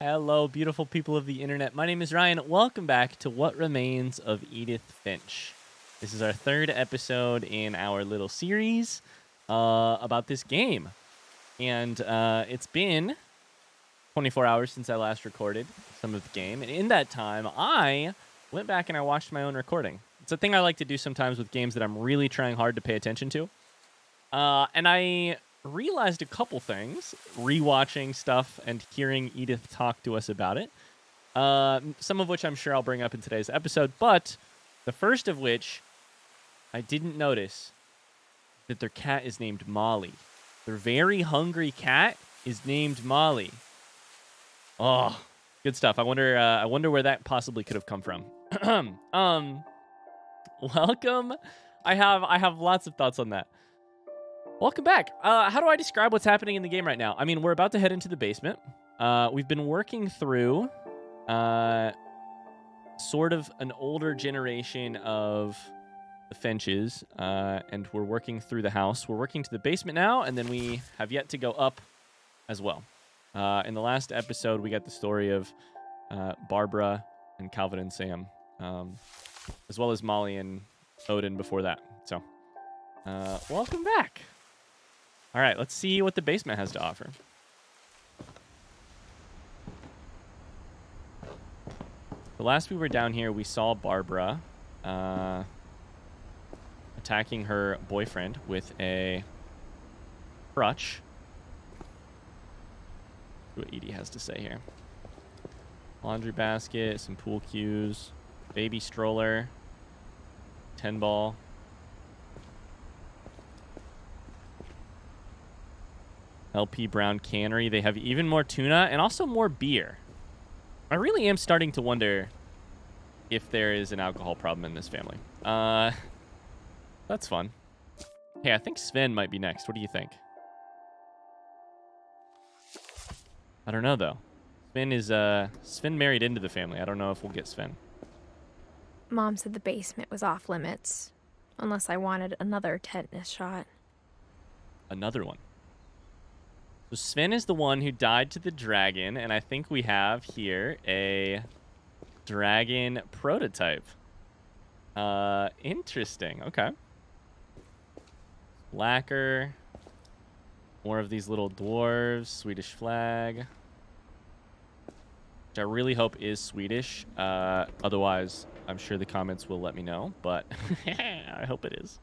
Hello, beautiful people of the internet. My name is Ryan. Welcome back to What Remains of Edith Finch. This is our third episode in our little series about this game. And it's been 24 hours since I last recorded some of the game. And in that time, I went back and I watched my own recording. It's a thing I like to do sometimes with games that I'm really trying hard to pay attention to. And I realized a couple things rewatching stuff and hearing Edith talk to us about it. Some of which I'm sure I'll bring up in today's episode, but the first of which I didn't notice that their cat is named Molly. Their very hungry cat is named Molly. Oh, good stuff. I wonder where that possibly could have come from. Welcome. I have lots of thoughts on that. Welcome back. How do I describe what's happening in the game right now? I mean, we're about to head into the basement. We've been working through sort of an older generation of the Finches, and we're working through the house. We're working to the basement now, and then we have yet to go up as well. In the last episode, we got the story of Barbara and Calvin and Sam, as well as Molly and Odin before that. So, welcome back. All right, let's see what the basement has to offer. The last we were down here, we saw Barbara attacking her boyfriend with a crutch. See what Edie has to say here. Laundry basket, some pool cues, baby stroller, 10 ball. LP Brown Cannery. They have even more tuna and also more beer. I really am starting to wonder if there is an alcohol problem in this family. That's fun. Hey, I think Sven might be next. What do you think? I don't know, though. Sven married into the family. I don't know if we'll get Sven. Mom said the basement was off limits, unless I wanted another tetanus shot. Another one. So Sven is the one who died to the dragon, and I think we have here a dragon prototype. Interesting. Okay. Lacquer. More of these little dwarves. Swedish flag. Which I really hope is Swedish. Otherwise, I'm sure the comments will let me know, but I hope it is.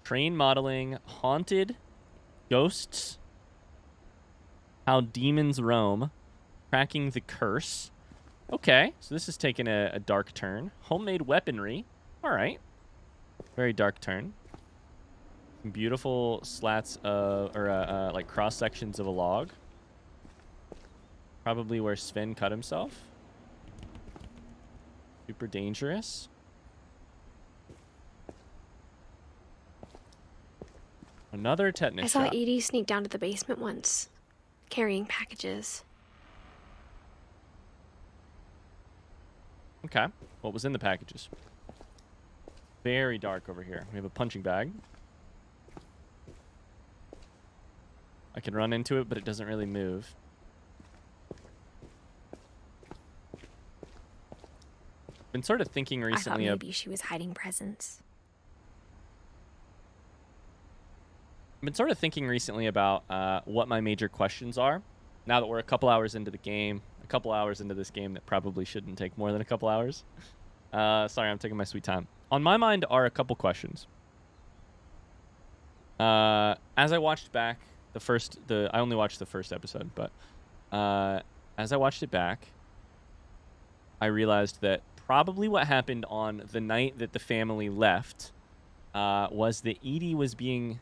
Train modeling, haunted, ghosts, how demons roam, cracking the curse. Okay, so this is taking a dark turn. Homemade weaponry. All right. Very dark turn. Some beautiful slats of, like cross sections of a log. Probably where Sven cut himself. Super dangerous. Another tetanus shot. I saw Edie sneak down to the basement once, carrying packages. Okay. What was in the packages? Very dark over here. We have a punching bag. I can run into it, but it doesn't really move. Been sort of thinking recently. I thought maybe she was hiding presents. I've been sort of thinking recently about what my major questions are. Now that we're a couple hours into the game, a couple hours into this game that probably shouldn't take more than a couple hours. Sorry, I'm taking my sweet time. On my mind are a couple questions. As I watched back I only watched the first episode, but as I watched it back, I realized that probably what happened on the night that the family left was that Edie was being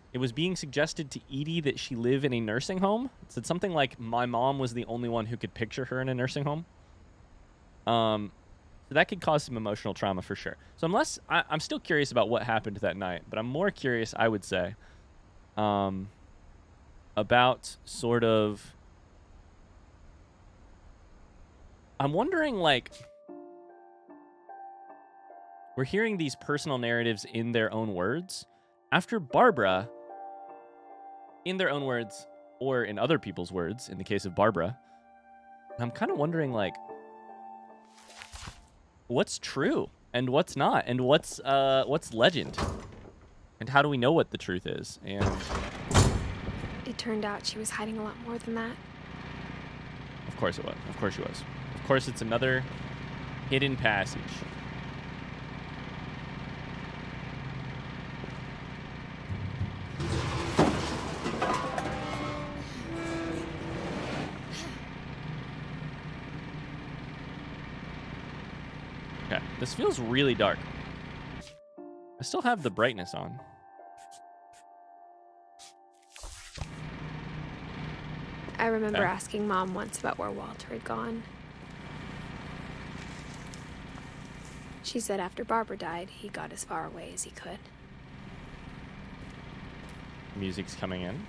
suggested to Edie that she live in a nursing home. It said something like, my mom was the only one who could picture her in a nursing home. So that could cause some emotional trauma for sure. So I'm still curious about what happened that night, but I'm more curious, I would say, about sort of, I'm wondering, like, we're hearing these personal narratives in their own words. After Barbara, in their own words, or in other people's words, in the case of Barbara. I'm kind of wondering, like, what's true and what's not, and what's legend, and how do we know what the truth is? And It turned out she was hiding a lot more than that. of course it was. Of course she was. Of course it's another hidden passage. Okay, this feels really dark. I still have the brightness on. I remember Okay. asking Mom once about where Walter had gone. She said after Barbara died, he got as far away as he could. Music's coming in.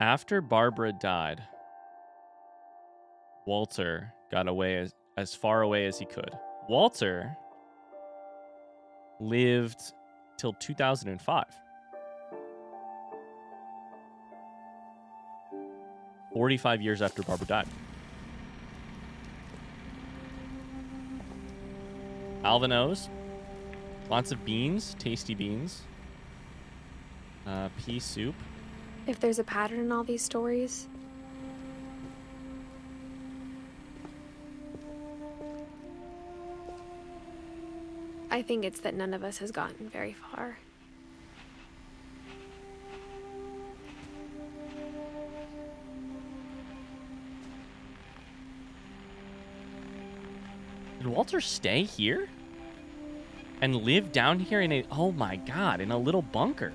After Barbara died, Walter got away as far away as he could. Walter lived till 2005. 45 years after Barbara died. Alvin knows. Lots of beans, tasty beans. Pea soup. If there's a pattern in all these stories, I think it's that none of us has gotten very far. Did Walter stay here? And live down here in a, oh my God, in a little bunker.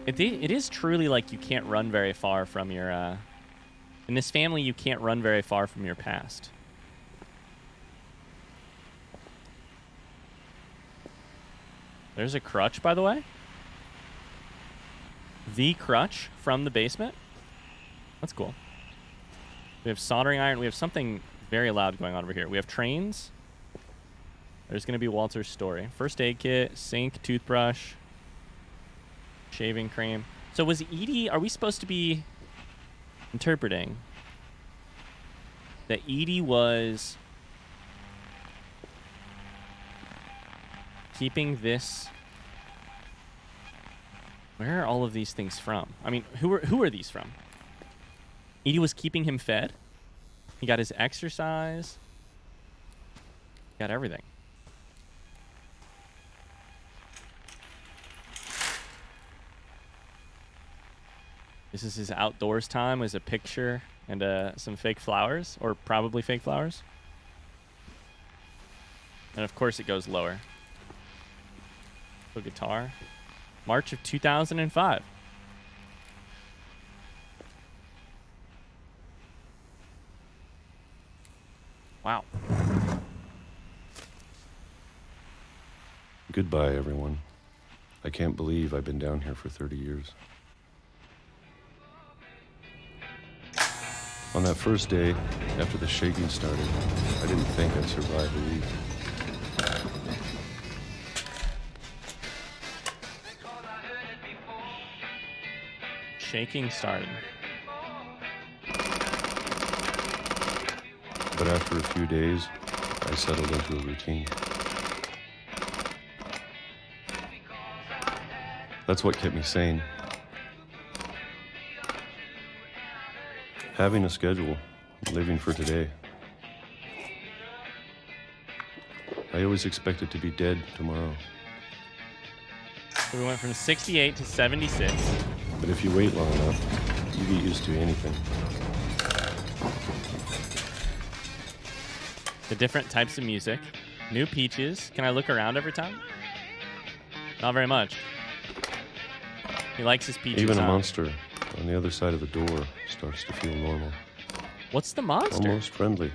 It is truly like you can't run very far from your, in this family, you can't run very far from your past. There's a crutch, by the way. The crutch from the basement. That's cool. We have soldering iron. We have something very loud going on over here. We have trains. There's going to be Walter's story. First aid kit, sink, toothbrush, shaving cream. So was Edie, are we supposed to be interpreting that Edie was keeping this? Where are all of these things from? I mean, who are these from? Edie was keeping him fed. He got his exercise. Got everything. This is his outdoors time. Is a picture and some fake flowers, or probably fake flowers. And of course it goes lower. So guitar. March of 2005. Wow. Goodbye, everyone. I can't believe I've been down here for 30 years. On that first day, after the shaking started, I didn't think I'd survive a week. Shaking started. But after a few days, I settled into a routine. That's what kept me sane. Having a schedule, living for today. I always expected to be dead tomorrow. So we went from 68 to 76. But if you wait long enough, you get used to anything. The different types of music. New peaches. Can I look around every time? Not very much. He likes his peaches. Even a huh? monster on the other side of the door starts to feel normal. What's the monster? Almost friendly.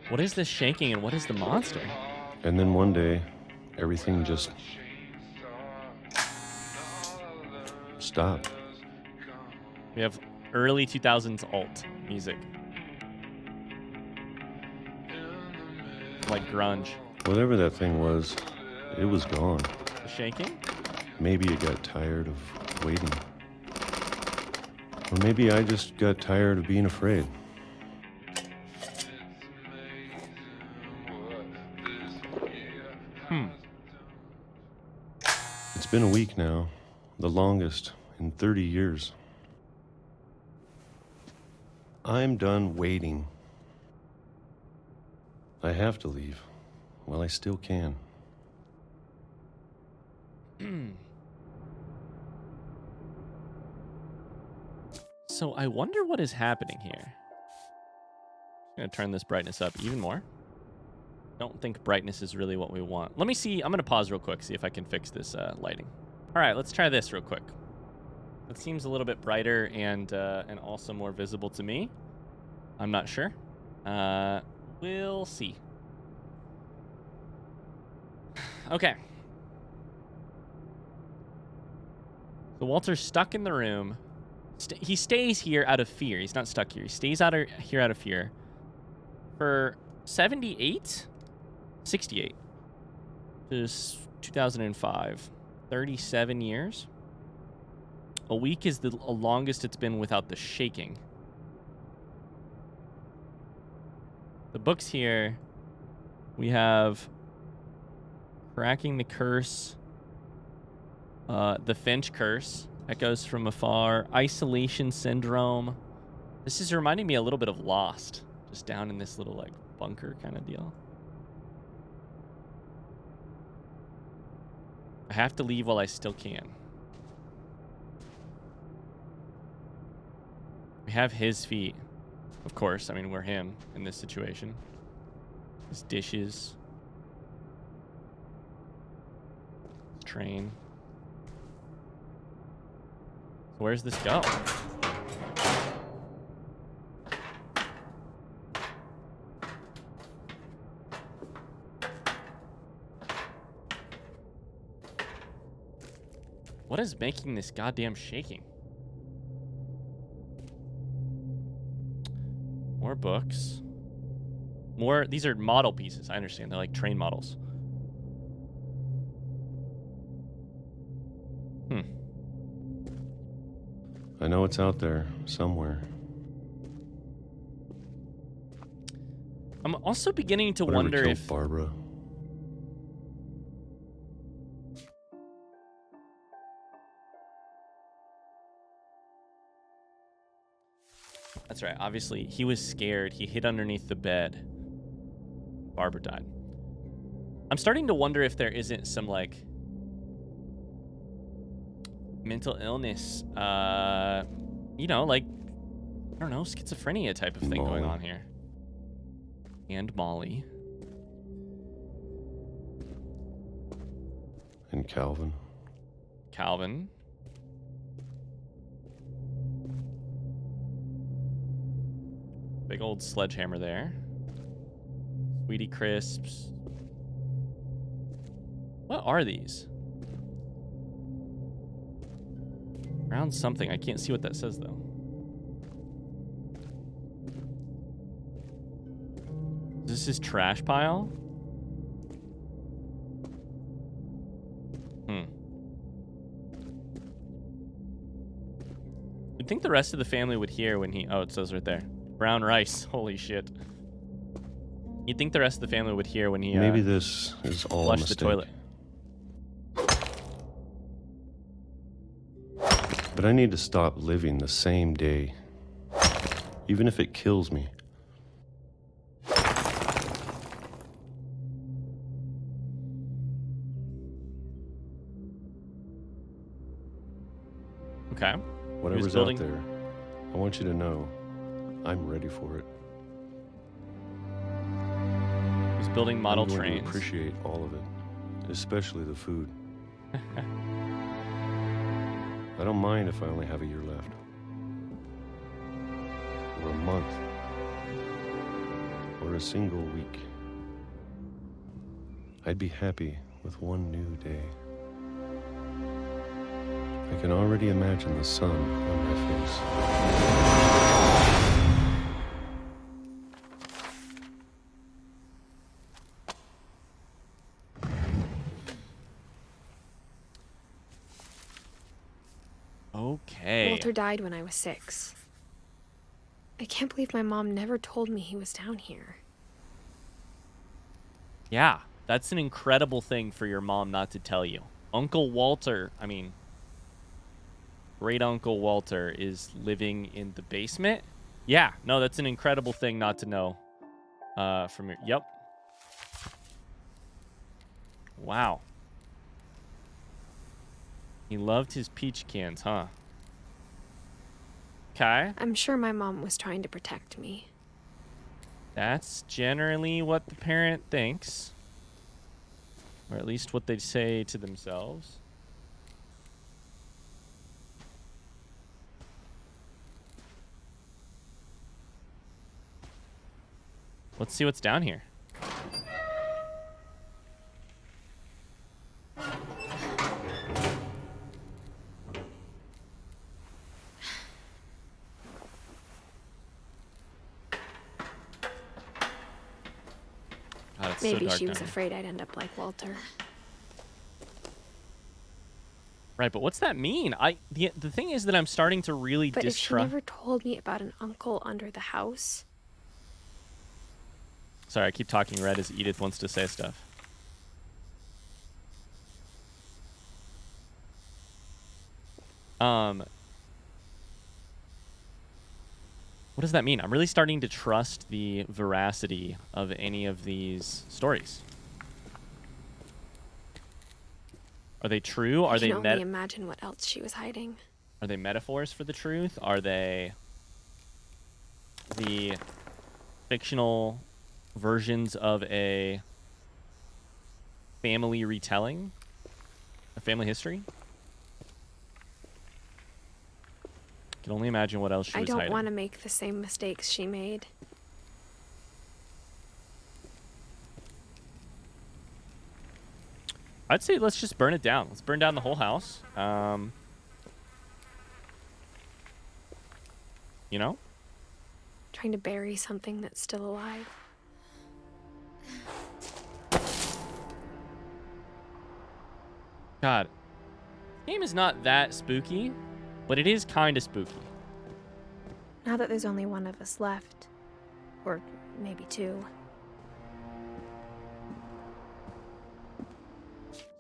What is this shaking and what is the monster? And then one day, everything just stopped. We have early 2000s alt music. like grunge. Whatever that thing was, it was gone. The shaking? Maybe it got tired of waiting. Or maybe I just got tired of being afraid. It's been a week now, the longest in 30 years. I'm done waiting. I have to leave while I still can. So I wonder what is happening here. I'm going to turn this brightness up even more. Don't think brightness is really what we want. Let me see. I'm going to pause real quick, see if I can fix this lighting. All right, let's try this real quick. It seems a little bit brighter and also more visible to me. I'm not sure. We'll see. Okay. So Walter's stuck in the room. He stays here out of fear. He's not stuck here. He stays here out of fear for 78? 68. This is 2005. 37 years. A week is the longest it's been without the shaking. The books here, we have Cracking the Curse, The Finch Curse, Echoes from Afar, Isolation Syndrome. This is reminding me a little bit of Lost, just down in this little like bunker kind of deal. I have to leave while I still can. We have his feet. Of course, I mean, we're him in this situation. His dishes. His train. So where's this go? What is making this goddamn shaking? More books. More, these are model pieces. I understand. They're like train models. I know it's out there somewhere. I'm also beginning to Whatever wonder killed if Barbara. That's right. Obviously, he was scared. He hid underneath the bed. Barbara died. I'm starting to wonder if there isn't some, like, mental illness, you know, like, I don't know, schizophrenia type of thing going on here. And Molly. And Calvin. Calvin. Big old sledgehammer there. Sweetie Crisps. What are these? Around something. I can't see what that says, though. Is this his trash pile? You'd think the rest of the family would hear when he... Oh, it says right there. Brown rice. Holy shit. You'd think the rest of the family would hear when he maybe this is all flushed the toilet. But I need to stop living the same day, even if it kills me. Okay. Whatever's out there, I want you to know I'm ready for it. He's building model I'm going trains. to appreciate all of it, especially the food. I don't mind if I only have a year left. Or a month. Or a single week. I'd be happy with one new day. I can already imagine the sun on my face. Okay. Walter died when I was 6. I can't believe my mom never told me he was down here. Yeah, that's an incredible thing for your mom not to tell you. Uncle Walter, I mean, great Uncle Walter is living in the basement. Yeah, no, that's an incredible thing not to know. From your, yep. Wow. He loved his peach cans, huh? Okay. I'm sure my mom was trying to protect me. That's generally what the parent thinks. Or at least what they say to themselves. Let's see what's down here. God, it's Maybe so dark she down was here. afraid I'd end up like Walter. Right, but what's that mean? The thing is that I'm starting to really But if she distrust. never told me about an uncle under the house, Sorry, I keep talking red as Edith wants to say stuff. What does that mean? I'm really starting to trust the veracity of any of these stories. Are they true? Are I they can only imagine what else she was hiding. Are they metaphors for the truth? Are they the fictional versions of a family retelling? A family history? I can only imagine what else she I was don't hiding. want to make the same mistakes she made. I'd say let's just burn it down. Let's burn down the whole house. You know? Trying to bury something that's still alive. God. This game is not that spooky, but it is kind of spooky. Now that there's only one of us left. Or maybe 2.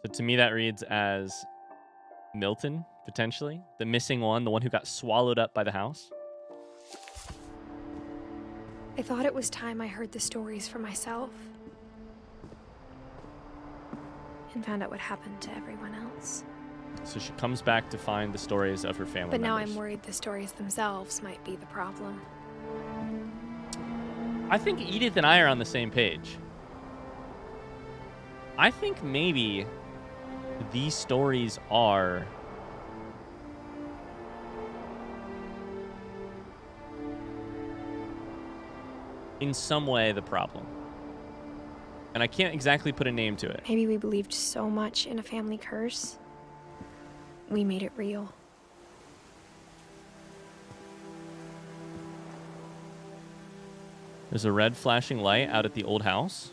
So to me, that reads as Milton, potentially. The missing one, the one who got swallowed up by the house. I thought it was time I heard the stories for myself. And found out what happened to everyone else. So she comes back to find the stories of her family But now members. I'm worried the stories themselves might be the problem. I think Edith and I are on the same page. I think maybe these stories are in some way the problem. And I can't exactly put a name to it. Maybe we believed so much in a family curse. We made it real. There's a red flashing light out at the old house.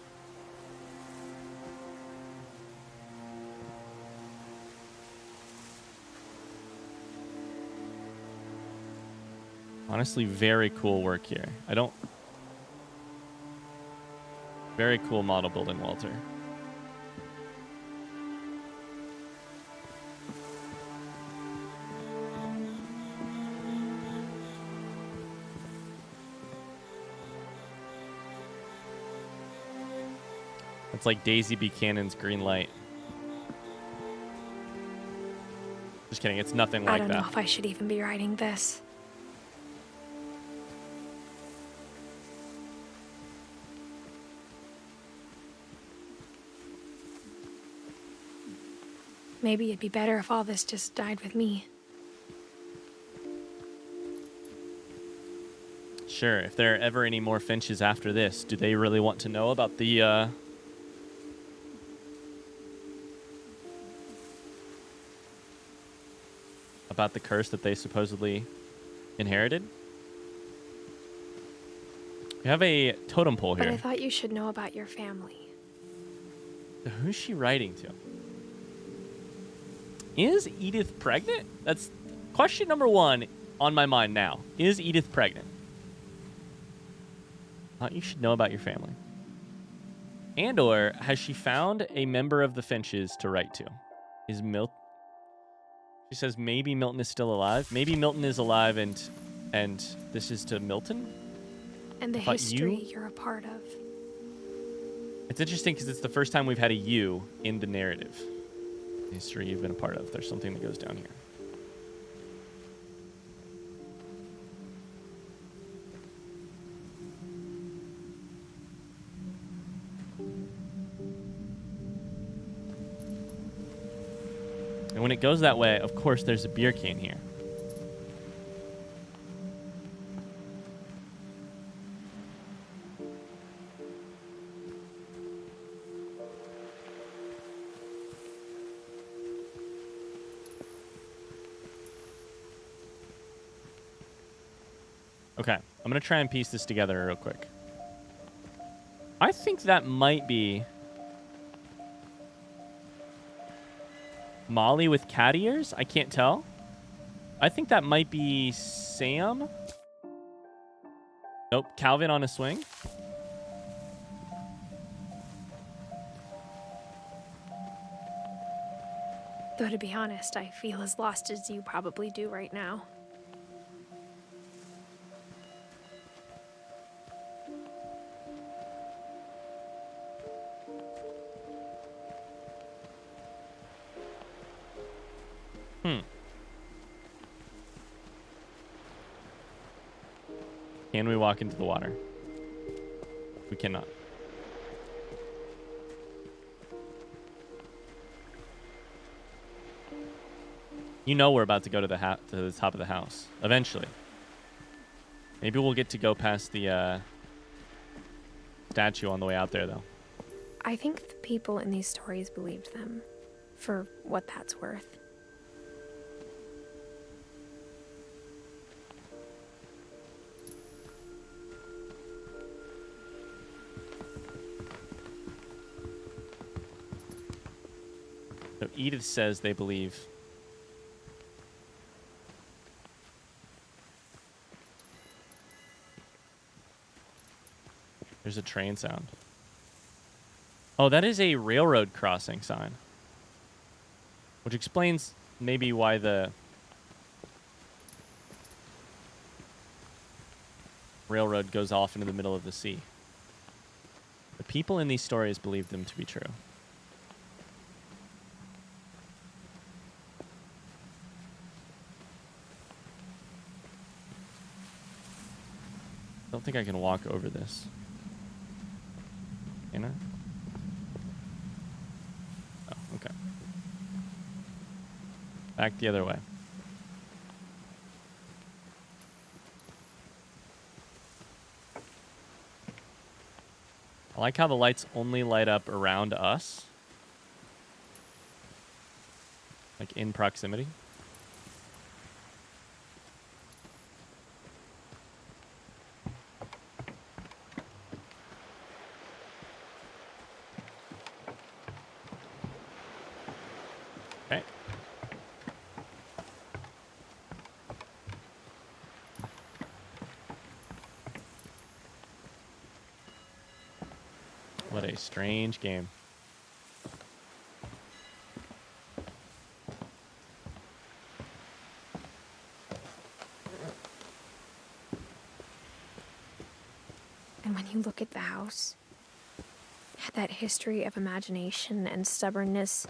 Honestly, very cool work here. Very cool model building, Walter. It's like Daisy Buchanan's green light. Just kidding, it's nothing like I don't that. know if I should even be writing this. Maybe it'd be better if all this just died with me. Sure, if there are ever any more Finches after this, do they really want to know about the, about the curse that they supposedly inherited? We have a totem pole But here. I thought you should know about your family. So who's she writing to? Is Edith pregnant? That's question number one on my mind now. Is Edith pregnant? You should know about your family. And or has she found a member of the Finches to write to? Is Milton... She says maybe Milton is still alive. Maybe Milton is alive and this is to Milton? And the history you're a part of. It's interesting because it's the first time we've had a you in the narrative. The history you've been a part of. There's something that goes down here. And when it goes that way, of course, there's a beer can here. Okay, I'm going to try and piece this together real quick. I think that might be Molly with cat ears? I can't tell. I think that might be Sam. Nope, Calvin on a swing. Though to be honest, I feel as lost as you probably do right now. Can we walk into the water? We cannot. You know we're about to go to the top of the house eventually. Maybe we'll get to go past the statue on the way out there, though. I think the people in these stories believed them, for what that's worth. So Edith says they believe. There's a train sound. Oh, that is a railroad crossing sign. Which explains maybe why the railroad goes off into the middle of the sea. The people in these stories believe them to be true. I don't think I can walk over this. Can I? Oh, okay. Back the other way. I like how the lights only light up around us. Like in proximity. Okay. What a strange game. And when you look at the house, that history of imagination and stubbornness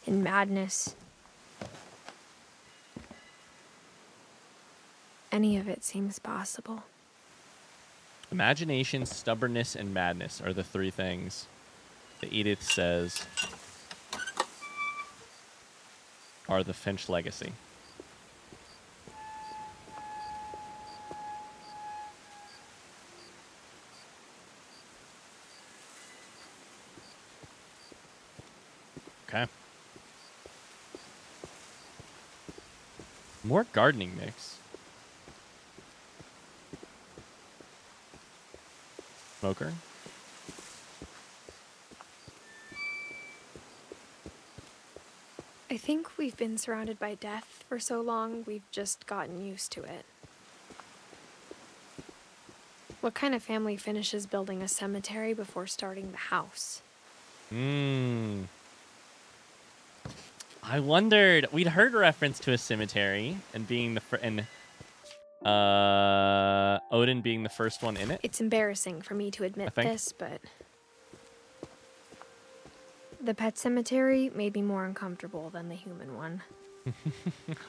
and madness, any of it seems possible. Imagination, stubbornness, and madness are the three things that Edith says are the Finch legacy. Okay. More gardening mix. Smoker. I think we've been surrounded by death for so long, we've just gotten used to it. What kind of family finishes building a cemetery before starting the house? I wondered. We'd heard reference to a cemetery and being the Odin being the first one in it. It's embarrassing for me to admit this, but the pet cemetery made me more uncomfortable than the human one.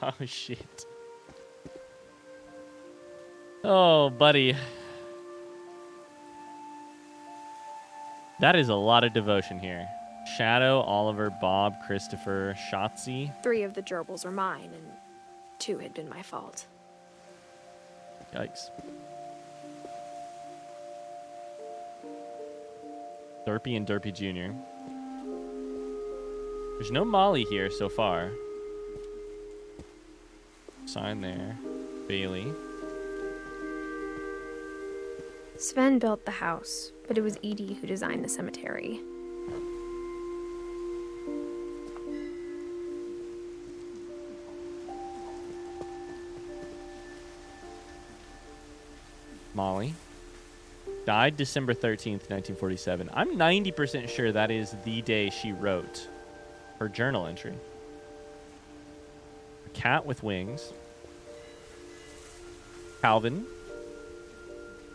Oh, shit. Oh, buddy. That is a lot of devotion here. Shadow, Oliver, Bob, Christopher, Shotzi. 3 of the gerbils were mine, and 2 had been my fault. Yikes. Derpy and Derpy Jr. There's no Molly here so far. Sign there. Bailey. Sven built the house, but it was Edie who designed the cemetery. Molly. Died December 13th, 1947. I'm 90% sure that is the day she wrote her journal entry. A cat with wings. Calvin.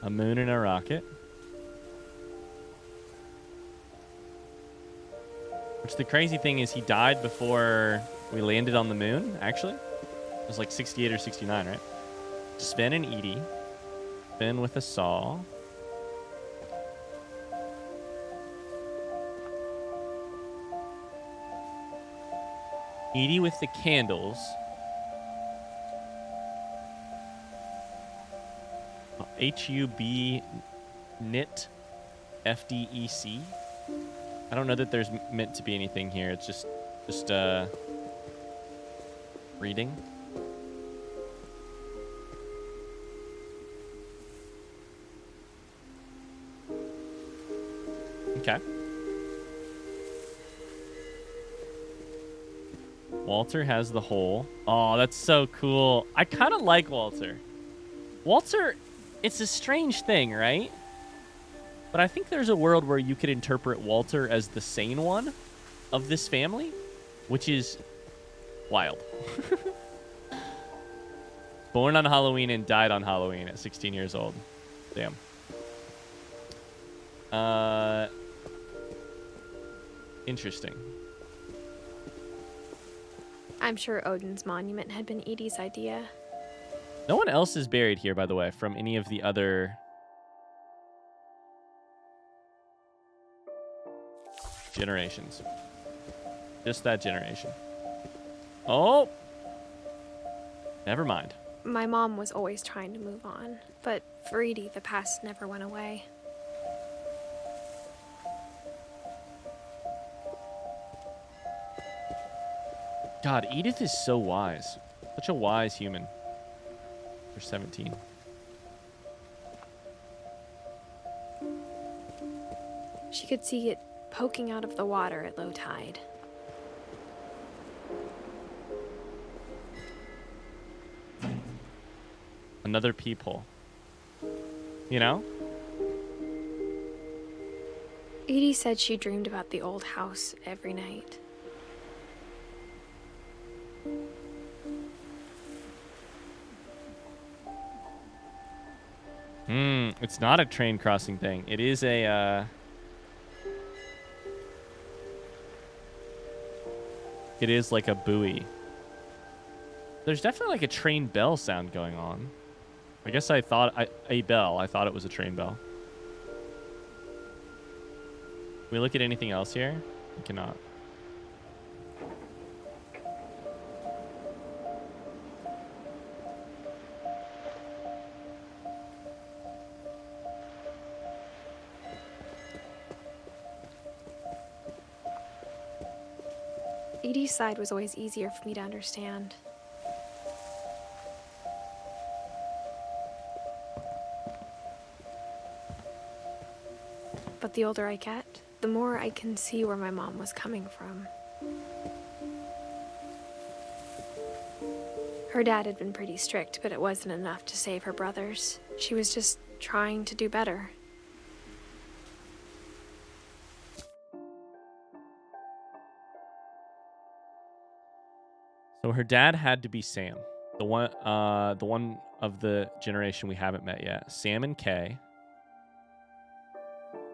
A moon and a rocket. Which the crazy thing is he died before we landed on the moon, actually. It was like 68 or 69, right? Sven and Edie. Sven with a saw. Edie with the candles. HUB knit FDEC. I don't know that there's meant to be anything here. It's just reading. Okay. Walter has the hole. Oh, that's so cool. I kind of like Walter. Walter, it's a strange thing, right? But I think there's a world where you could interpret Walter as the sane one of this family, which is wild. Born on Halloween and died on Halloween at 16 years old. Damn. Interesting. I'm sure Odin's monument had been Edie's idea. No one else is buried here, by the way, from any of the other generations. Just that generation. Oh! Never mind. My mom was always trying to move on, but for Edie, the past never went away. God, Edith is so wise. Such a wise human. For 17. She could see it poking out of the water at low tide. Another peephole. You know? Edie said she dreamed about the old house every night. It's not a train crossing thing. It is a, it is like a buoy. There's definitely like a train bell sound going on. I guess I thought a bell. I thought it was a train bell. Can we look at anything else here? We cannot. Edie's side was always easier for me to understand. But the older I get, the more I can see where my mom was coming from. Her dad had been pretty strict, but it wasn't enough to save her brothers. She was just trying to do better. So her dad had to be Sam, the one of the generation we haven't met yet. Sam and Kay.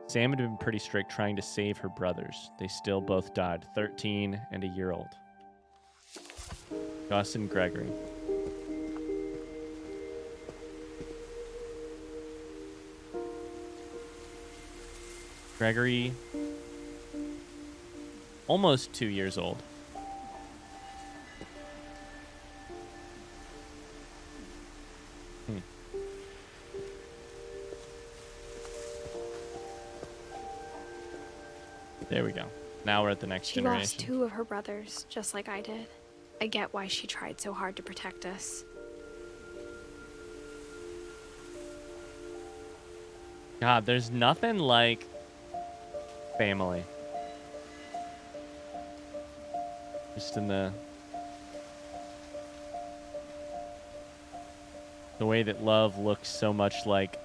Sam had been pretty strict trying to save her brothers. They still both died, 13 and a year old. Gus and Gregory. Gregory, almost 2 years old. There we go. Now we're at the next generation. She lost 2 of her brothers, just like I did. I get why she tried so hard to protect us. God, there's nothing like family. Just in the way that love looks so much like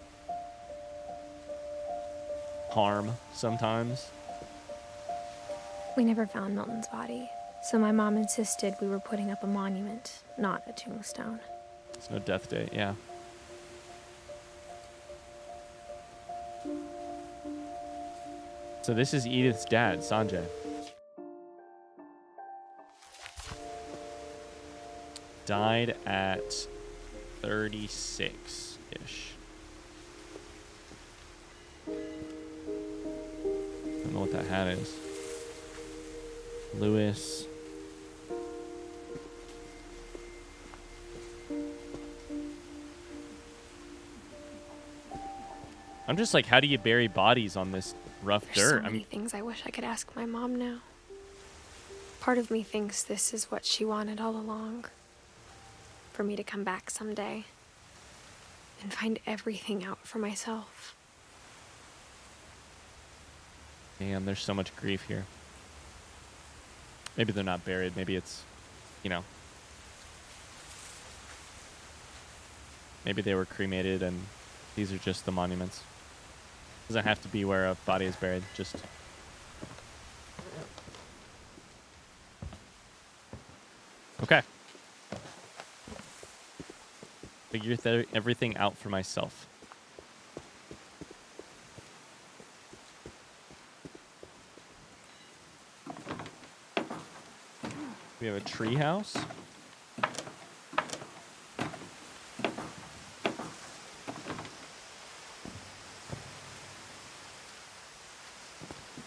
harm sometimes. We never found Milton's body, so my mom insisted we were putting up a monument, not a tombstone. There's no death date, yeah. So this is Edith's dad, Sanjay. Died at 36-ish. Don't know what that hat is. Lewis. I'm just like, how do you bury bodies on this rough There's dirt? so many things I wish I could ask my mom now. Part of me thinks this is what she wanted all along. For me to come back someday and find everything out for myself. Damn, there's so much grief here. Maybe they're not buried. Maybe it's, you know. Maybe they were cremated and these are just the monuments. Doesn't have to be where a body is buried. Just. Okay. Figure everything out for myself. We have a tree house.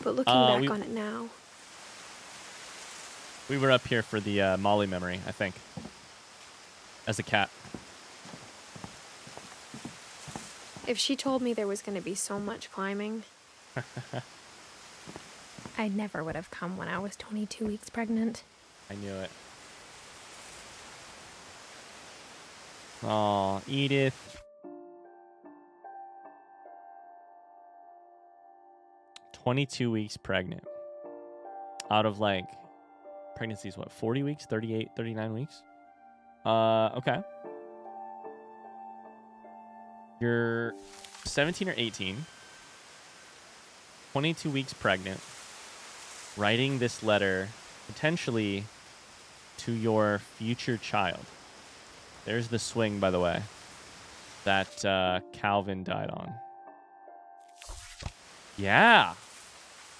But looking back on it now, we were up here for the Molly memory, I think, as a cat. if she told me there was going to be so much climbing, I never would have come when I was 22 weeks pregnant. I knew it. Aw, Edith. 22 weeks pregnant. Out of like, pregnancy is what, 40 weeks? 38, 39 weeks? Okay. You're 17 or 18. 22 weeks pregnant. Writing this letter, potentially, to your future child. There's the swing, by the way, that Calvin died on. Yeah.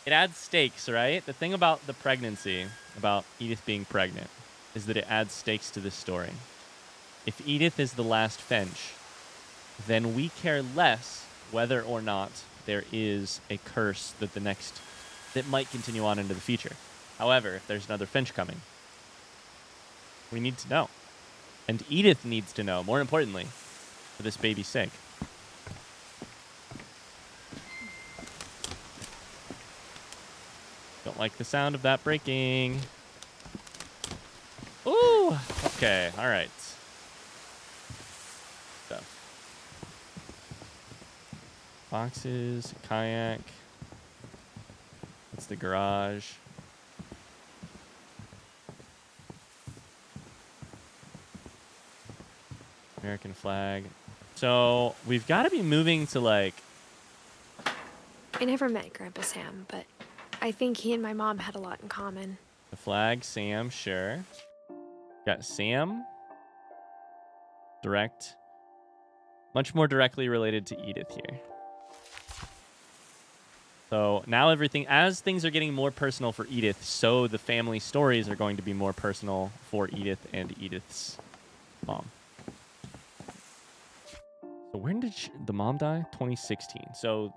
It adds stakes, right? The thing about the pregnancy, about Edith being pregnant, is that it adds stakes to this story. If Edith is the last Finch, then we care less whether or not there is a curse that might continue on into the future. However, if there's another Finch coming, we need to know. And Edith needs to know, more importantly, for this baby's sake. Don't like the sound of that breaking. Ooh! Okay, alright. Stuff. Boxes, kayak. That's the garage. American flag. So we've got to be moving to like... I never met Grandpa Sam, but I think he and my mom had a lot in common. The flag, Sam, sure. Got Sam. Direct. Much more directly related to Edith here. So now everything, as things are getting more personal for Edith, so the family stories are going to be more personal for Edith and Edith's mom. So when did the mom die? 2016. So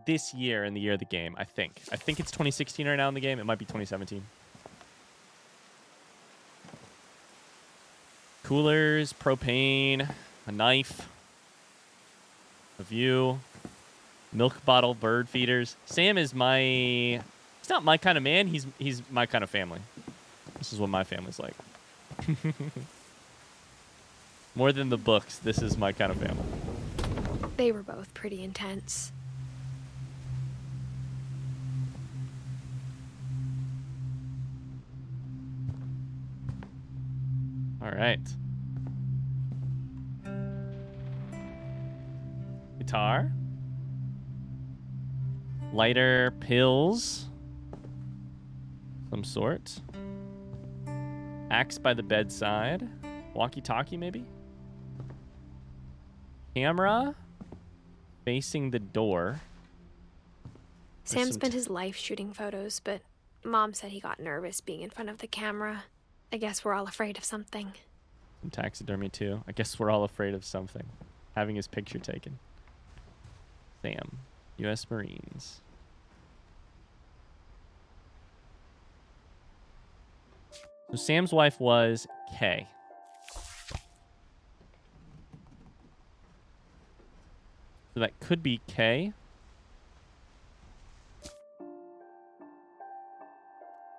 this year in the year of the game, I think. I think it's 2016 right now in the game. It might be 2017. Coolers, propane, a knife, a view, milk bottle, bird feeders. Sam is he's not my kind of man. He's my kind of family. This is what my family's like. More than the books, this is my kind of family. They were both pretty intense. All right. Guitar. Lighter, pills. Some sort. Axe by the bedside. Walkie-talkie, maybe? Camera. Facing the door. Sam spent his life shooting photos, but Mom said he got nervous being in front of the camera. I guess we're all afraid of something. Some taxidermy, too. I guess we're all afraid of something. Having his picture taken. Sam. U.S. Marines. So Sam's wife was Kay. So that could be Kay.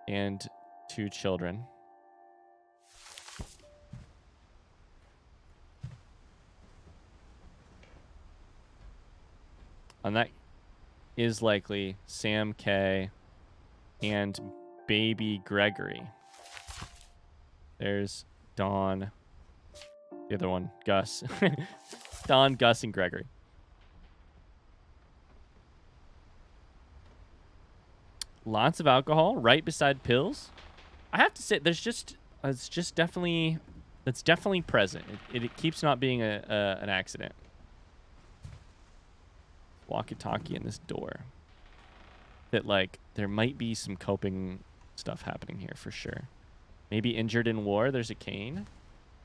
And 2 children. And that is likely Sam, Kay, and baby Gregory. There's Dawn. The other one, Gus. Dawn, Gus, and Gregory. Lots of alcohol right beside pills. I have to say, it's definitely present. It keeps not being an accident. Walkie-talkie in this door. That, like, there might be some coping stuff happening here for sure. Maybe injured in war. There's a cane.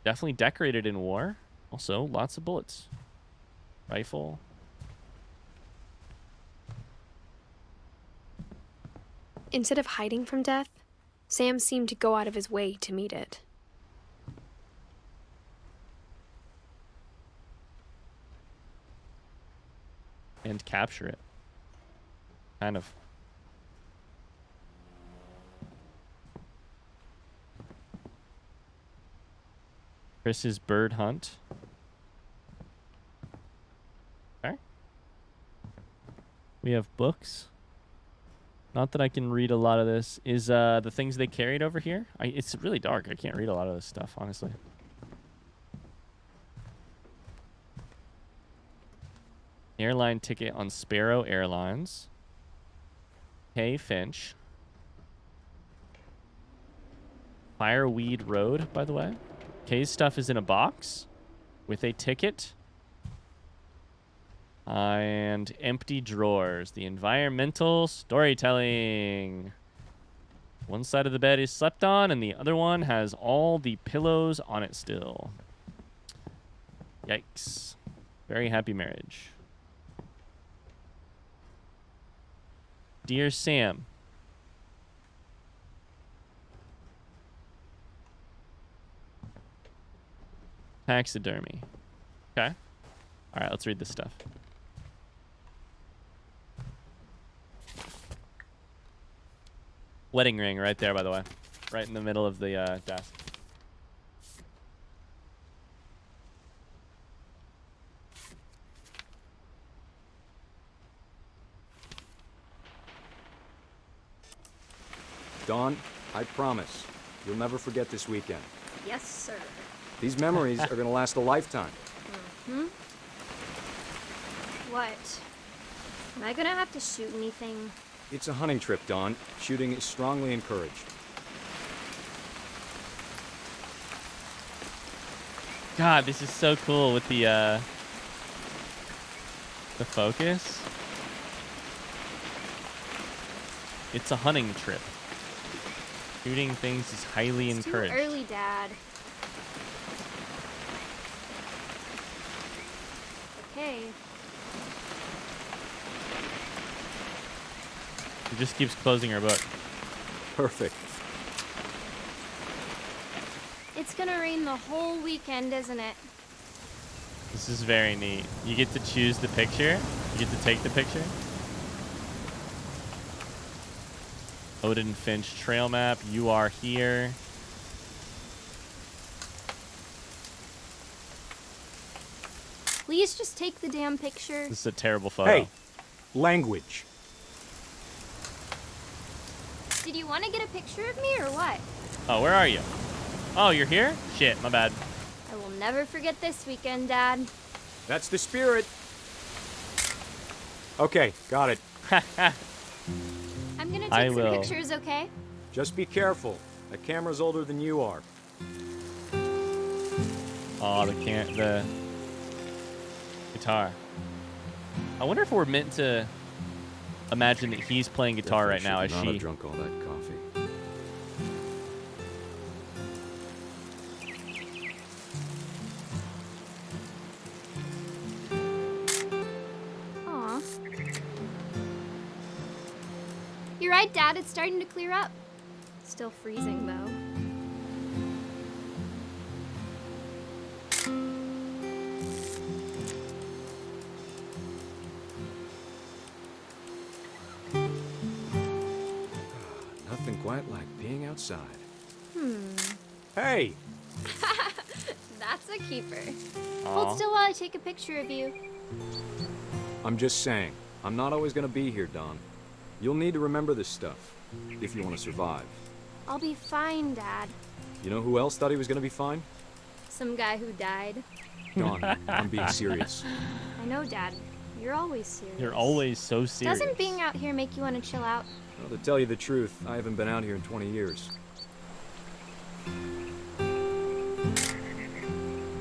Definitely decorated in war. Also, lots of bullets. Rifle. Instead of hiding from death, Sam seemed to go out of his way to meet it. And capture it. Kind of. Chris's bird hunt. Okay. We have books. Not that I can read a lot of this. Is the things they carried over here? It's really dark. I can't read a lot of this stuff, honestly. Airline ticket on Sparrow Airlines. Hey, Finch. Fireweed Road, by the way. Kay's stuff is in a box with a ticket. And empty drawers. The environmental storytelling. One side of the bed is slept on, and the other one has all the pillows on it still. Yikes. Very happy marriage. Dear Sam. Taxidermy. Okay. All right, let's read this stuff. Wedding ring right there, by the way. Right in the middle of the desk. Dawn, I promise, you'll never forget this weekend. Yes, sir. These memories are gonna last a lifetime. What? Am I gonna have to shoot anything? It's a hunting trip, Dawn. Shooting is strongly encouraged. God, this is so cool with the focus. It's a hunting trip. Shooting things is highly It's encouraged. too early, Dad. Okay. She just keeps closing her book. Perfect. It's gonna rain the whole weekend, isn't it? This is very neat. You get to choose the picture. You get to take the picture. Odin Finch trail map. You are here. Please just take the damn picture. This is a terrible photo. Hey, language. Did you want to get a picture of me or what? Oh, where are you? Oh, you're here? Shit, my bad. I will never forget this weekend, Dad. That's the spirit. Okay, got it. I'm gonna I take some will. pictures, okay? Just be careful. That camera's older than you are. Oh, the guitar. I wonder if we're meant to imagine that he's playing guitar right now as Not she. have drunk all that coffee. Aw. You're right, Dad. It's starting to clear up. Still freezing, though. Nothing quite like being outside. Hmm. Hey! That's a keeper. Aw. Hold still while I take a picture of you. I'm just saying, I'm not always gonna be here, Dawn. You'll need to remember this stuff, if you want to survive. I'll be fine, Dad. You know who else thought he was gonna be fine? Some guy who died. Dawn, I'm being serious. I know, Dad. You're always serious. You're always so serious. Doesn't being out here make you want to chill out? Well, to tell you the truth, I haven't been out here in 20 years.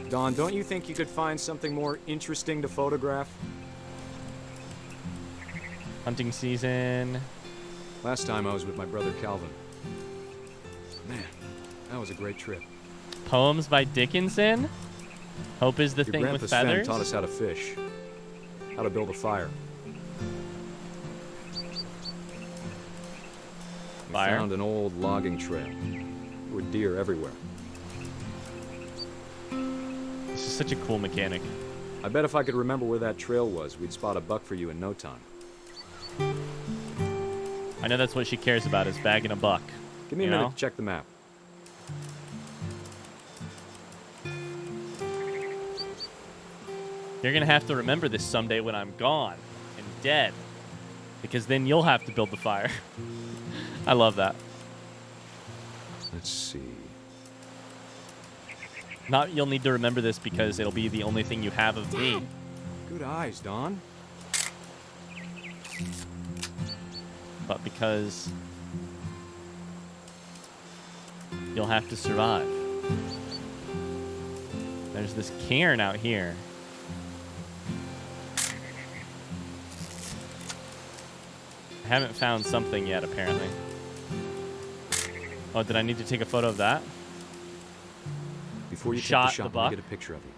Dawn, don't you think you could find something more interesting to photograph? Hunting season. Last time I was with my brother Calvin. Man, that was a great trip. Poems by Dickinson. Hope is the Your thing grandpa with Sven feathers. taught us how to fish, how to build a fire. We Fire? found an old logging trail. There were deer everywhere. This is such a cool mechanic. I bet if I could remember where that trail was, we'd spot a buck for you in no time. I know that's what she cares about is bagging a buck. Give me a You minute know? to check the map. You're gonna have to remember this someday when I'm gone and dead, because then you'll have to build the fire. I love that. Let's see. Not you'll need to remember this because it'll be the only thing you have of me. Good eyes, Dawn. But because you'll have to survive. There's this cairn out here. I haven't found something yet, apparently. Oh, did I need to take a photo of that? Before you Shot take the the shot, let buck? me get a picture of you.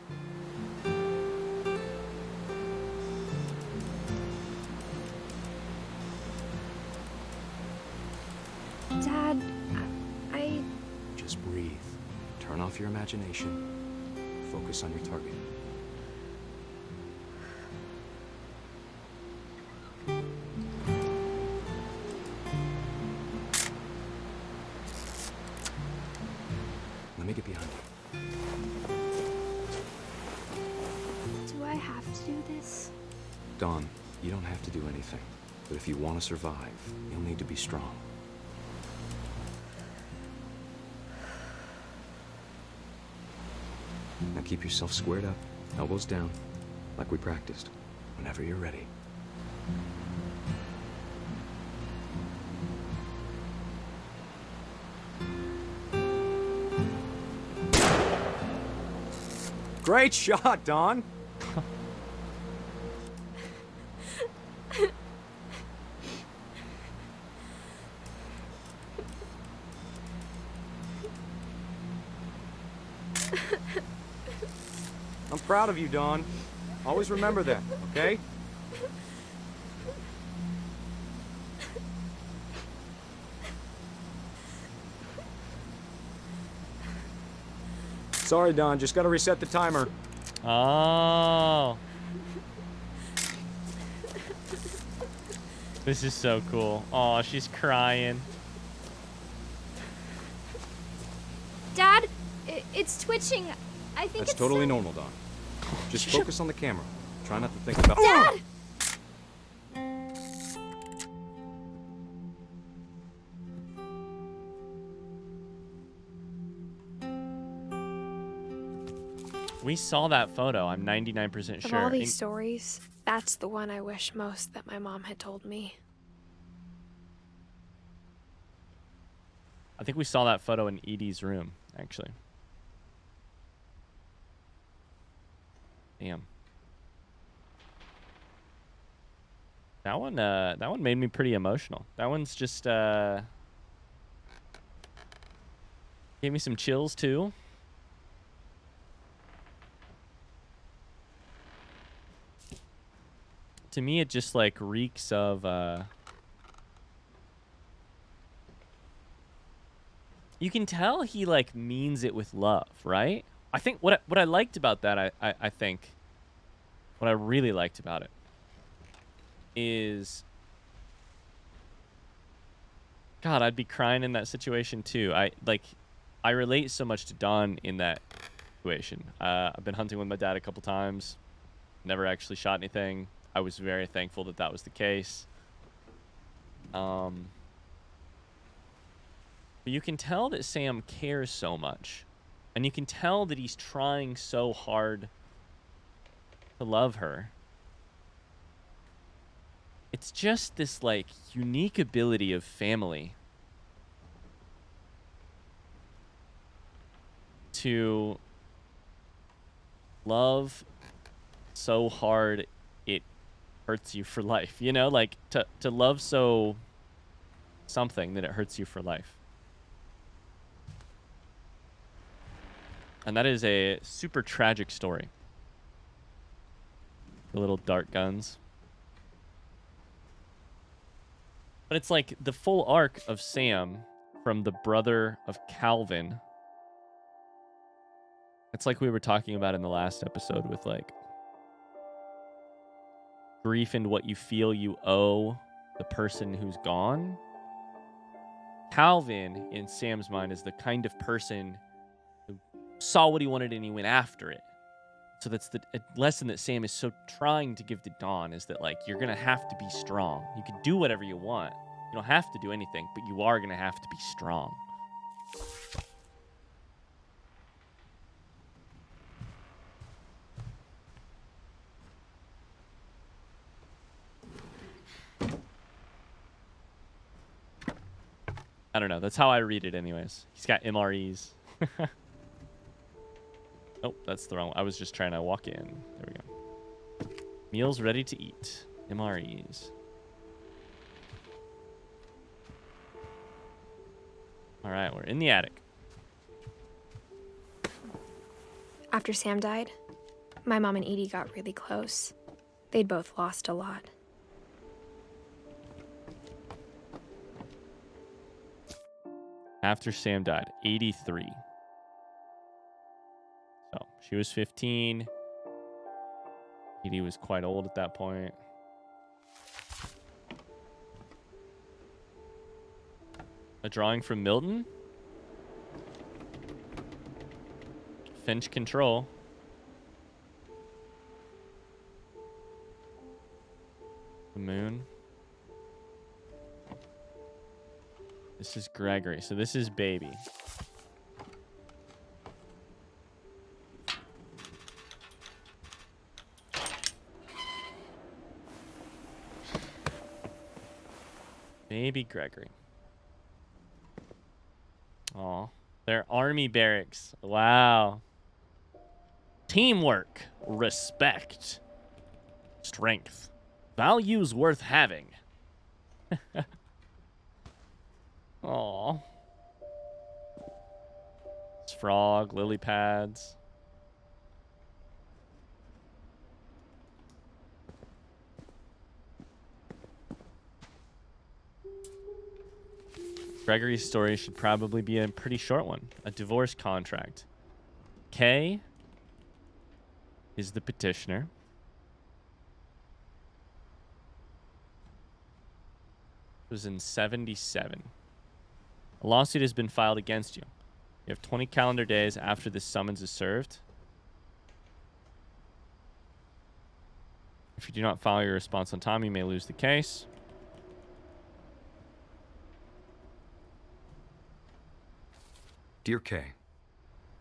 Dad, I... Just breathe. Turn off your imagination. Focus on your target. Let me get behind you. Do I have to do this? Dawn, you don't have to do anything. But if you want to survive, you'll need to be strong. Now keep yourself squared up, elbows down, like we practiced. Whenever you're ready. Great shot, Don! I'm proud of you, Dawn. Always remember that, okay? Sorry, Dawn. Just gotta reset the timer. Oh. This is so cool. Oh, she's crying. Dad, it's twitching. I think That's it's totally so- normal, Dawn. Just focus on the camera. Try not to think about... Dad! We saw that photo. I'm 99% Of sure. all these stories, that's the one I wish most that my mom had told me. I think we saw that photo in Edie's room, actually. Damn. That one made me pretty emotional. That one's just gave me some chills too. To me, it just like reeks of you can tell he like means it with love, right? I think what I liked about that, I think what I really liked about it is, God, I'd be crying in that situation too. I relate so much to Don in that situation. I've been hunting with my dad a couple times, never actually shot anything. I was very thankful that that was the case. But you can tell that Sam cares so much, and you can tell that he's trying so hard to love her. It's just this like unique ability of family to love so hard it hurts you for life, you know, like to love so something that it hurts you for life. And that is a super tragic story. The little dart guns. But it's like the full arc of Sam from the brother of Calvin. It's like we were talking about in the last episode with like grief and what you feel you owe the person who's gone. Calvin, in Sam's mind, is the kind of person who saw what he wanted and he went after it. So that's the lesson that Sam is so trying to give to Dawn, is that like you're going to have to be strong. You can do whatever you want. You don't have to do anything, but you are going to have to be strong. I don't know. That's how I read it anyways. He's got MREs. Oh, that's the wrong one. I was just trying to walk in. There we go. Meals ready to eat. MREs. All right, we're in the attic. After Sam died, my mom and Edie got really close. They'd both lost a lot. After Sam died, 83. So she was 15. Edie was quite old at that point. A drawing from Milton. Finch control. The moon. This is Gregory. So this is baby. Baby Gregory. Aw. They're army barracks. Wow. Teamwork. Respect. Strength. Values worth having. Aw. Frog, lily pads. Gregory's story should probably be a pretty short one. A divorce contract. K is the petitioner. It was in 77. A lawsuit has been filed against you. You have 20 calendar days after this summons is served. If you do not file your response on time, you may lose the case. Dear Kay,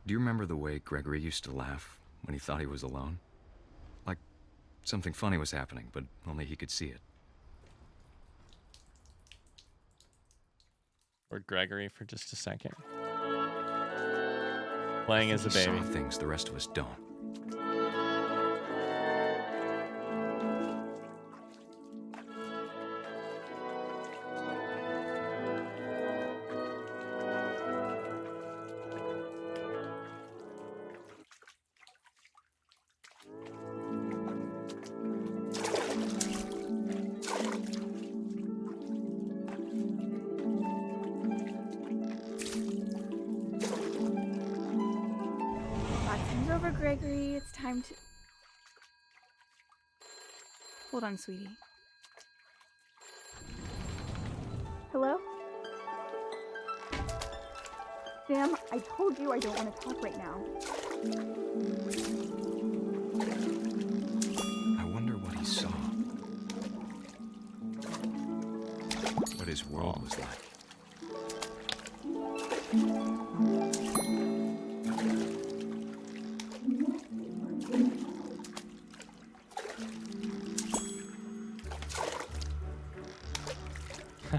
do you remember the way Gregory used to laugh when he thought he was alone? Like something funny was happening, but only he could see it. Or Gregory for just a second. Playing as a baby. He saw things the rest of us don't. Over, Gregory. It's time to... Hold on, sweetie. Hello? Sam, I told you I don't want to talk right now. I wonder what he saw. What his world was like.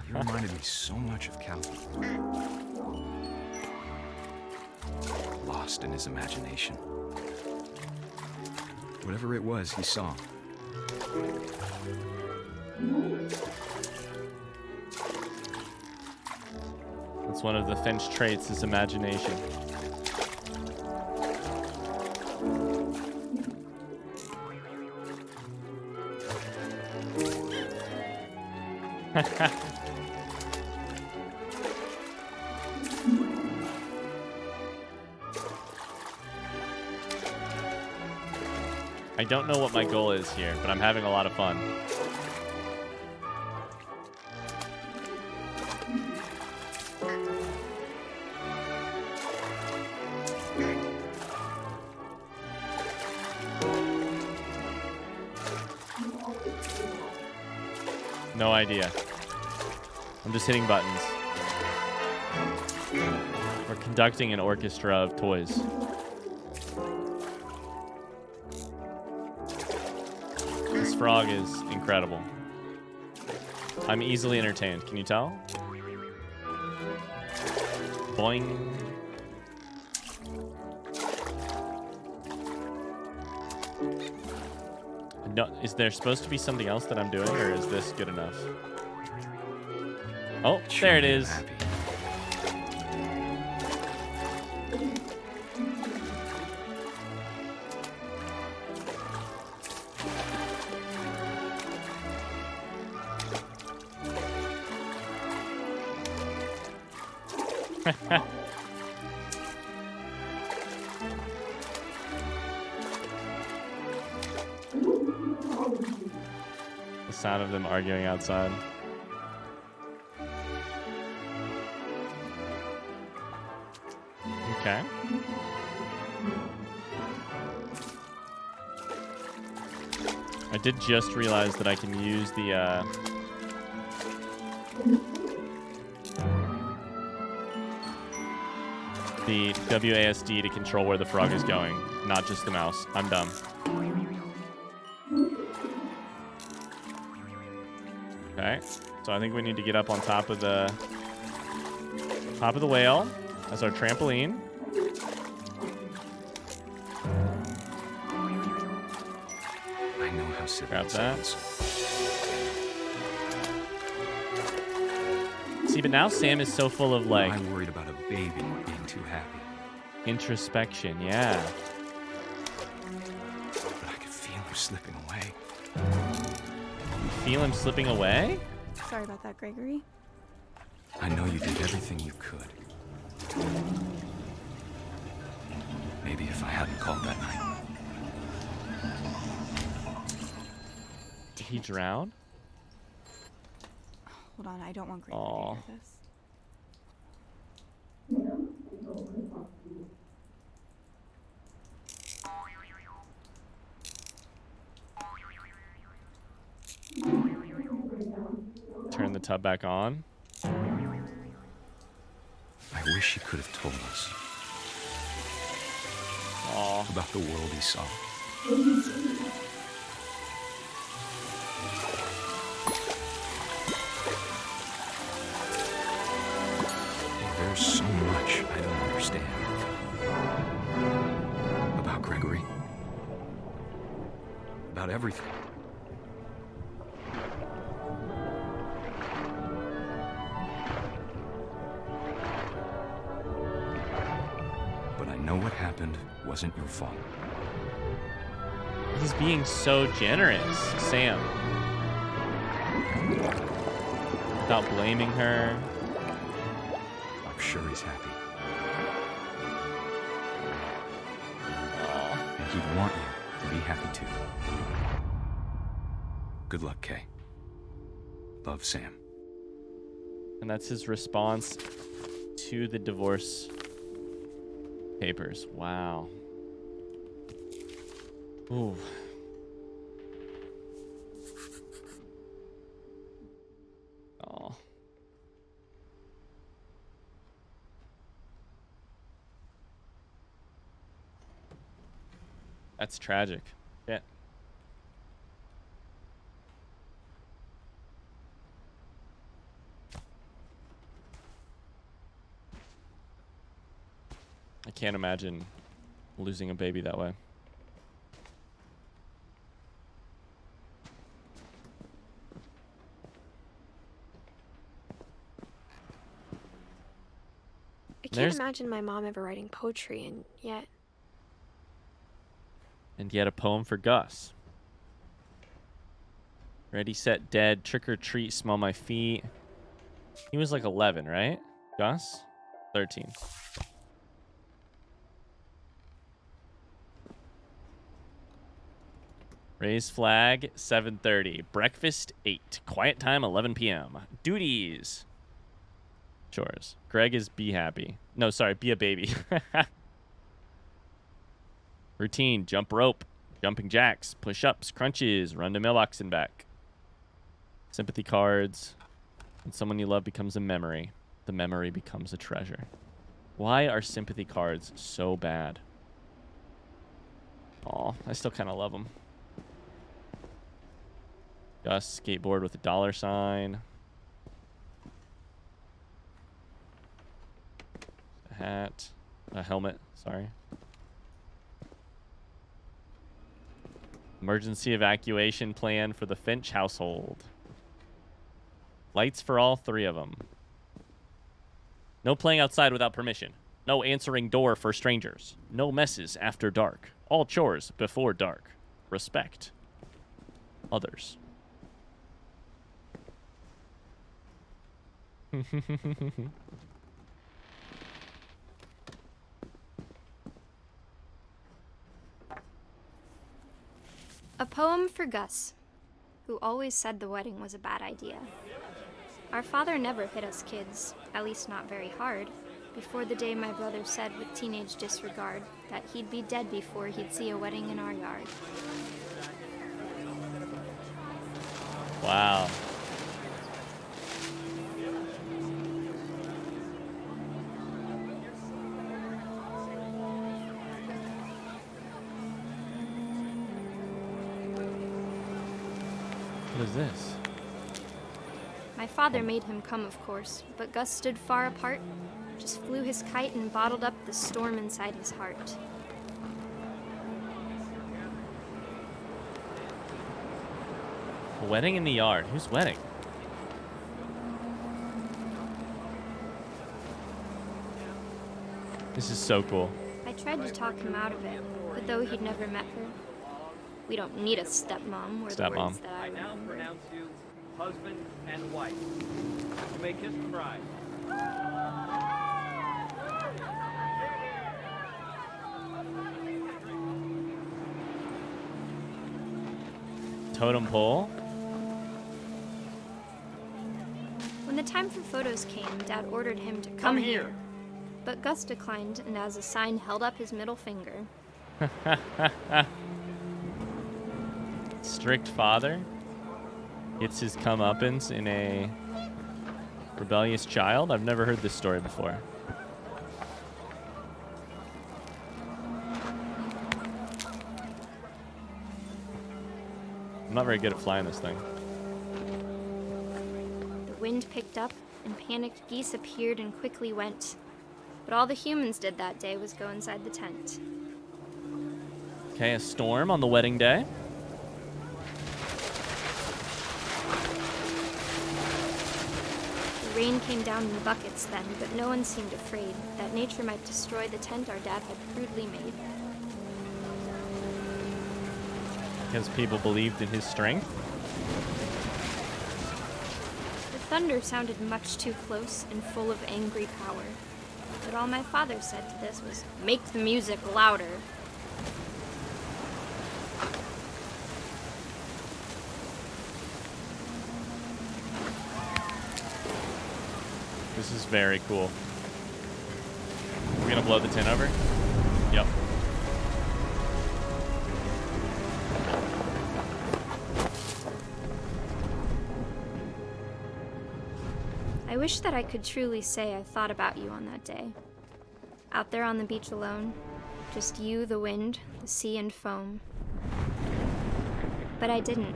You reminded me so much of Calvin. Lost in his imagination. Whatever it was he saw. That's one of the Finch traits, his imagination. I don't know what my goal is here, but I'm having a lot of fun. No idea. I'm just hitting buttons. We're conducting an orchestra of toys. This frog is incredible. I'm easily entertained. Can you tell? Boing. No, is there supposed to be something else that I'm doing, or is this good enough? Oh, there it is. The sound of them arguing outside. Okay. I did just realize that I can use the WASD to control where the frog is going, not just the mouse. I'm dumb. Okay. Okay. So I think we need to get up on top of the whale as our trampoline. I know how silly Grab it that. sounds. See, but now Sam is so full of like I'm worried about a baby being too happy. introspection. Yeah. But I could feel her slipping away. Feel him slipping away? Sorry about that, Gregory. I know you did everything you could. Maybe if I hadn't called that night. Did he drown? Hold on, I don't want Gregory Aw. to hear this. Turn the tub back on. I wish he could have told us Aw. about the world he saw. There's so much I don't understand about Gregory, about everything. But I know what happened wasn't your fault. He's being so generous, Sam. Without blaming her. I'm sure he's happy. Aw. And he'd want you to be happy too. Good luck, Kay. Love, Sam. And that's his response to the divorce papers. Wow. Ooh. Oh. That's tragic. Yeah. I can't imagine losing a baby that way. I can't There's- imagine my mom ever writing poetry, and yet And yet a poem for Gus. Ready, set, dead, trick or treat, smell my feet. He was like 11, right? Gus? 13. Raise flag, 7:30. Breakfast, 8. Quiet time, 11 p.m. Duties. Chores. Greg is be happy. No, sorry, be a baby. Routine, jump rope, jumping jacks, push-ups, crunches, run to mailbox and back. Sympathy cards. When someone you love becomes a memory, the memory becomes a treasure. Why are sympathy cards so bad? Aw, I still kind of love them. Gus, skateboard with a dollar sign. A hat. A helmet, sorry. Emergency evacuation plan for the Finch household. Lights for all 3 of them. No playing outside without permission. No answering door for strangers. No messes after dark. All chores before dark. Respect others. A poem for Gus, who always said the wedding was a bad idea. Our father never hit us kids, at least not very hard, before the day my brother said with teenage disregard that he'd be dead before he'd see a wedding in our yard. Wow. What is this? My father made him come, of course, but Gus stood far apart, just flew his kite and bottled up the storm inside his heart. A wedding in the yard. Whose wedding? This is so cool. I tried to talk him out of it, but though he'd never met her, we don't need a stepmom, were the Stepmom. words that I now remember. pronounce you husband and wife. You may kiss the bride. Totem pole. When the time for photos came, Dad ordered him to come here. But Gus declined, and as a sign held up his middle finger. Strict father gets his comeuppance in a rebellious child. I've never heard this story before. I'm not very good at flying this thing. The wind picked up, and panicked geese appeared and quickly went. But all the humans did that day was go inside the tent. Okay, a storm on the wedding day. The rain came down in buckets then, but no one seemed afraid that nature might destroy the tent our dad had crudely made. Because people believed in his strength. The thunder sounded much too close and full of angry power. But all my father said to this was, "Make the music louder." This is very cool. We're gonna blow the tent over? Yep. I wish that I could truly say I thought about you on that day. Out there on the beach alone, just you, the wind, the sea, and foam. But I didn't.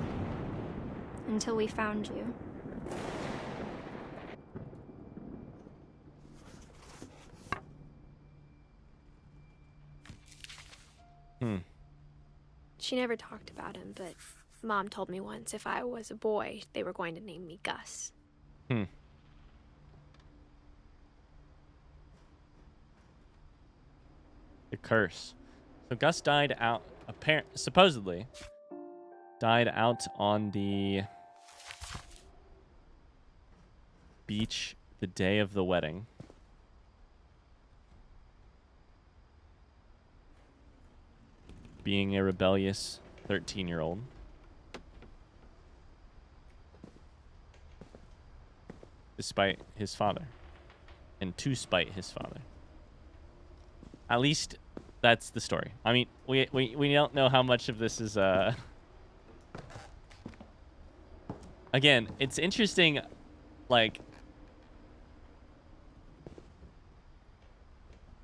Until we found you. She never talked about him, but Mom told me once if I was a boy, they were going to name me Gus. The curse. So Gus died out, supposedly, died out on the beach the day of the wedding. Being a rebellious 13-year-old. Despite his father. And to spite his father. At least that's the story. I mean, we don't know how much of this is again, it's interesting, like,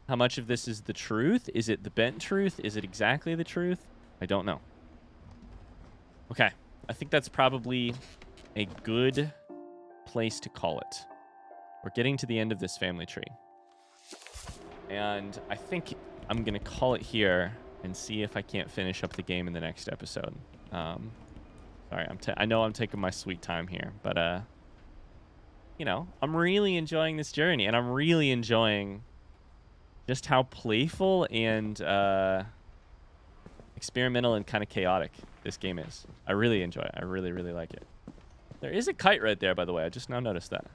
how much of this is the truth? Is it the bent truth? Is it exactly the truth? I don't know. Okay, I think that's probably a good place to call it. We're getting to the end of this family tree. And I think I'm going to call it here and see if I can't finish up the game in the next episode. Sorry, I know I'm taking my sweet time here, but, you know, I'm really enjoying this journey, and I'm really enjoying just how playful and experimental and kind of chaotic this game is. I really enjoy it. I really, really like it. There is a kite right there, by the way. I just now noticed that.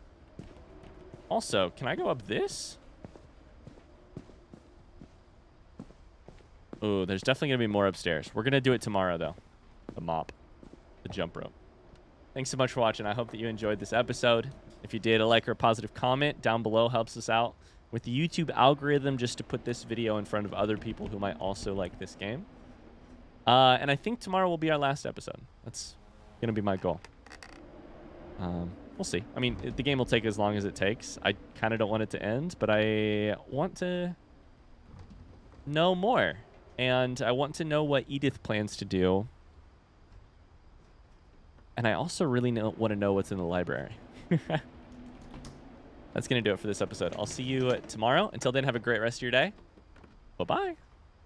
Also, can I go up this? Oh, there's definitely going to be more upstairs. We're going to do it tomorrow, though. The mop. The jump rope. Thanks so much for watching. I hope that you enjoyed this episode. If you did, a like or a positive comment down below helps us out with the YouTube algorithm, just to put this video in front of other people who might also like this game. And I think tomorrow will be our last episode. That's going to be my goal. We'll see. I mean, the game will take as long as it takes. I kind of don't want it to end, but I want to know more. And I want to know what Edith plans to do. And I also really want to know what's in the library. That's going to do it for this episode. I'll see you tomorrow. Until then, have a great rest of your day. Bye-bye.